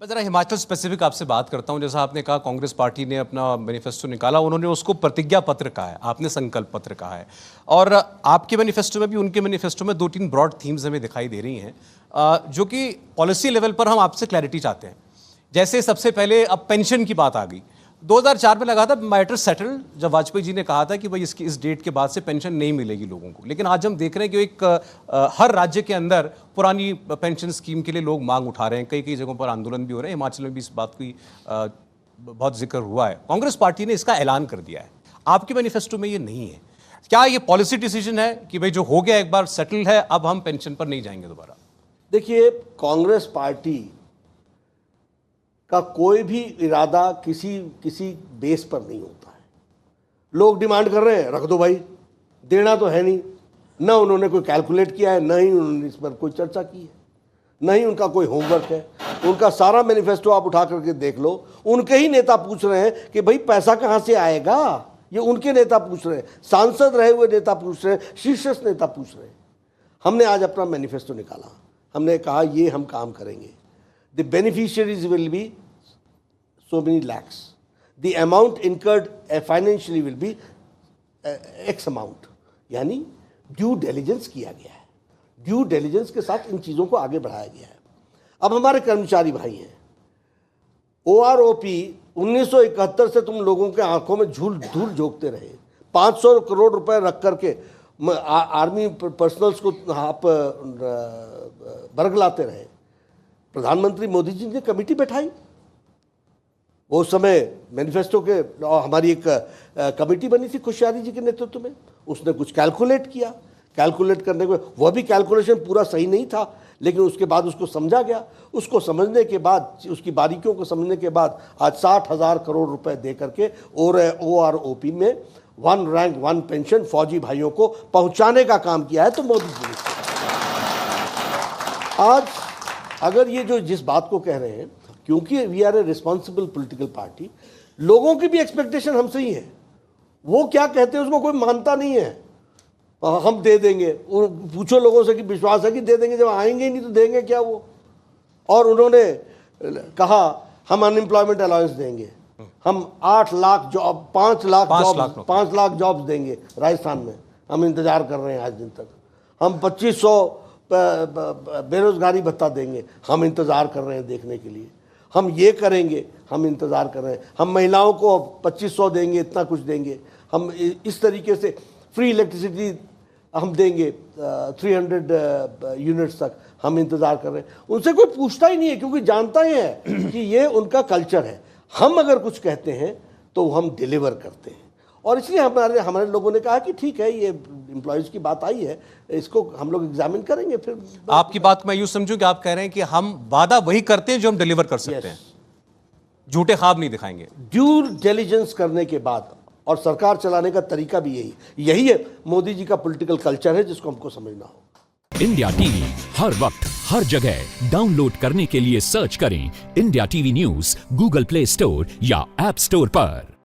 मैं ज़रा हिमाचल स्पेसिफिक आपसे बात करता हूं। जैसा आपने कहा कांग्रेस पार्टी ने अपना मैनिफेस्टो निकाला, उन्होंने उसको प्रतिज्ञा पत्र कहा है, आपने संकल्प पत्र कहा है। और आपके मैनिफेस्टो में भी उनके मैनिफेस्टो में 2-3 ब्रॉड थीम्स हमें दिखाई दे रही हैं, जो कि पॉलिसी लेवल पर हम आपसे क्लैरिटी चाहते हैं। जैसे सबसे पहले अब पेंशन की बात आ गई। 2004 में लगा था मैटर सेटल, जब वाजपेयी जी ने कहा था कि भाई इसकी इस डेट के बाद से पेंशन नहीं मिलेगी लोगों को। लेकिन आज हम देख रहे हैं कि हर राज्य के अंदर पुरानी पेंशन स्कीम के लिए लोग मांग उठा रहे हैं। कई कई जगहों पर आंदोलन भी हो रहे हैं। हिमाचल में भी इस बात की बहुत जिक्र हुआ है। कांग्रेस पार्टी ने इसका ऐलान कर दिया है, आपके मैनिफेस्टो में ये नहीं है। क्या ये पॉलिसी डिसीजन है कि भाई जो हो गया एक बार सेटल है, अब हम पेंशन पर नहीं जाएंगे दोबारा? देखिए, कांग्रेस पार्टी का कोई भी इरादा किसी बेस पर नहीं होता है। लोग डिमांड कर रहे हैं, रख दो भाई, देना तो है नहीं। न उन्होंने कोई कैलकुलेट किया है, न ही उन्होंने इस पर कोई चर्चा की है, न ही उनका कोई होमवर्क है। उनका सारा मैनिफेस्टो आप उठा करके देख लो, उनके ही नेता पूछ रहे हैं कि भाई पैसा कहाँ से आएगा। ये उनके नेता पूछ रहे हैं, सांसद रहे हुए नेता पूछ रहे हैं, शीर्षस्थ नेता पूछ रहे हैं। हमने आज अपना मैनिफेस्टो निकाला, हमने कहा ये हम काम करेंगे। The beneficiaries will be so many lakhs. The amount incurred financially will be X amount. यानी ड्यू डिलिजेंस किया गया है। ड्यू डिलिजेंस के साथ इन चीज़ों को आगे बढ़ाया गया है। अब हमारे कर्मचारी भाई हैं, OROP 1971 से तुम लोगों के आंखों में धूल झोंकते रहे। 500 करोड़ रुपए रख करके आर्मी पर्सनल्स को आप बरगलाते रहे। प्रधानमंत्री मोदी जी ने कमेटी बैठाई, वो समय मैनिफेस्टो के हमारी एक कमेटी बनी थी खुशहाली जी के नेतृत्व में। उसने कुछ कैलकुलेट किया, कैलकुलेट करने के वह भी कैलकुलेशन पूरा सही नहीं था, लेकिन उसके बाद उसको समझा गया। उसको समझने के बाद, उसकी बारीकियों को समझने के बाद आज 60,000 करोड़ रुपए दे करके OROP में 1 रैंक 1 पेंशन फौजी भाइयों को पहुंचाने का काम किया है। तो मोदी जी ने आज अगर ये जो जिस बात को कह रहे हैं, क्योंकि we are a responsible political party, लोगों की भी एक्सपेक्टेशन हमसे ही है। वो क्या कहते हैं उसको कोई मानता नहीं है। हम दे देंगे, पूछो लोगों से कि विश्वास है कि दे देंगे, जब आएंगे ही नहीं तो देंगे क्या वो। और उन्होंने कहा हम अनएम्प्लॉयमेंट अलाउंस देंगे, हम 8 लाख जॉब 5 लाख जॉब्स देंगे राजस्थान में। हम इंतजार कर रहे हैं आज दिन तक। हम 2500 बेरोजगारी भत्ता देंगे, हम इंतजार कर रहे हैं देखने के लिए। हम ये करेंगे, हम इंतज़ार कर रहे हैं। हम महिलाओं को 2500 देंगे, इतना कुछ देंगे। हम इस तरीके से फ्री इलेक्ट्रिसिटी हम देंगे 300 यूनिट्स तक, हम इंतज़ार कर रहे हैं। उनसे कोई पूछता ही नहीं है, क्योंकि जानता ही है कि ये उनका कल्चर है। हम अगर कुछ कहते हैं तो हम डिलीवर करते हैं। और इसलिए हमारे लोगों ने कहा कि ठीक है, ये एम्प्लॉयज़ की बात आई है, इसको हम लोग एग्जामिन करेंगे। फिर आपकी बात मैं यूं समझूं कि आप कह रहे हैं कि हम वादा वही करते हैं जो हम डिलीवर कर सकते हैं, झूठे ख्वाब नहीं दिखाएंगे। ड्यू डिलिजेंस करने के बाद, और सरकार चलाने का तरीका भी यही है। मोदी जी का पॉलिटिकल कल्चर है, जिसको हमको समझना हो। इंडिया टीवी हर वक्त हर जगह डाउनलोड करने के लिए सर्च करें India TV news Google play store या ऐप स्टोर पर।